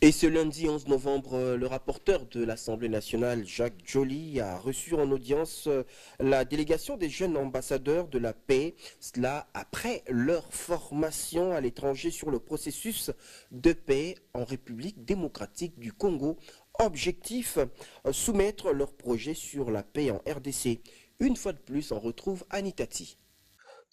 Et ce lundi 11 novembre, le rapporteur de l'Assemblée nationale, Jacques Joly, a reçu en audience la délégation des jeunes ambassadeurs de la paix, cela après leur formation à l'étranger sur le processus de paix en République démocratique du Congo. Objectif, soumettre leur projet sur la paix en RDC. Une fois de plus, on retrouve Anitati.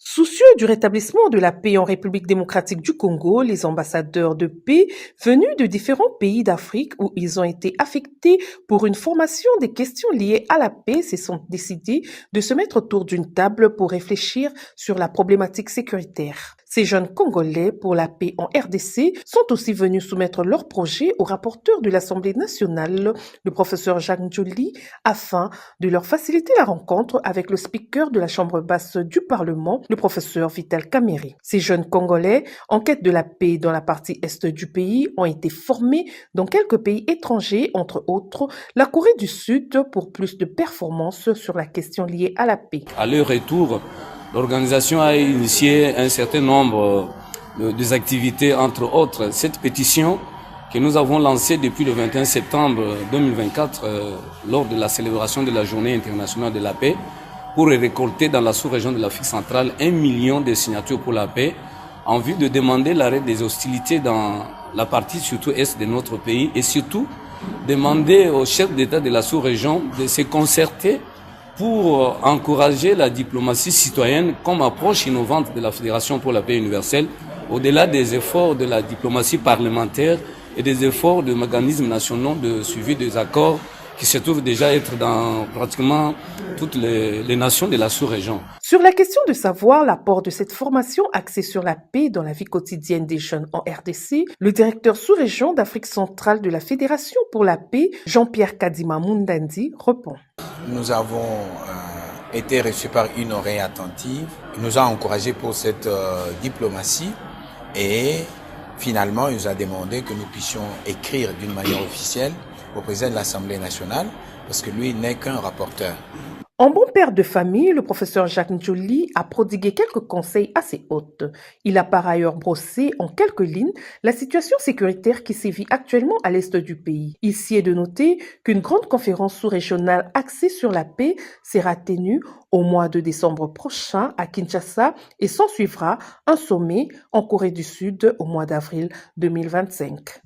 Soucieux du rétablissement de la paix en République démocratique du Congo, les ambassadeurs de paix venus de différents pays d'Afrique où ils ont été affectés pour une formation des questions liées à la paix se sont décidés de se mettre autour d'une table pour réfléchir sur la problématique sécuritaire. Ces jeunes Congolais pour la paix en RDC sont aussi venus soumettre leur projet au rapporteur de l'Assemblée nationale, le professeur Jacques Joly, afin de leur faciliter la rencontre avec le speaker de la Chambre basse du Parlement, le professeur Vital Kamerhe. Ces jeunes Congolais, en quête de la paix dans la partie est du pays, ont été formés dans quelques pays étrangers, entre autres la Corée du Sud, pour plus de performances sur la question liée à la paix. À leur retour, l'organisation a initié un certain nombre d'activités, entre autres cette pétition que nous avons lancée depuis le 21 septembre 2024 lors de la célébration de la Journée internationale de la paix pour récolter dans la sous-région de l'Afrique centrale 1 million de signatures pour la paix en vue de demander l'arrêt des hostilités dans la partie surtout est de notre pays et surtout demander aux chefs d'État de la sous-région de se concerter pour encourager la diplomatie citoyenne comme approche innovante de la Fédération pour la paix universelle, au-delà des efforts de la diplomatie parlementaire et des efforts de mécanismes nationaux de suivi des accords qui se trouvent déjà être dans pratiquement toutes les nations de la sous-région. Sur la question de savoir l'apport de cette formation axée sur la paix dans la vie quotidienne des jeunes en RDC, le directeur sous-région d'Afrique centrale de la Fédération pour la paix, Jean-Pierre Kadima Mundandi, répond. Nous avons été reçus par une oreille attentive. Il nous a encouragés pour cette diplomatie et finalement, il nous a demandé que nous puissions écrire d'une manière officielle au président de l'Assemblée nationale parce que lui n'est qu'un rapporteur. En bon père de famille, le professeur Jacques Joly a prodigué quelques conseils à ses hôtes. Il a par ailleurs brossé en quelques lignes la situation sécuritaire qui sévit actuellement à l'est du pays. Ici est de noter qu'une grande conférence sous-régionale axée sur la paix sera tenue au mois de décembre prochain à Kinshasa et s'en suivra un sommet en Corée du Sud au mois d'avril 2025.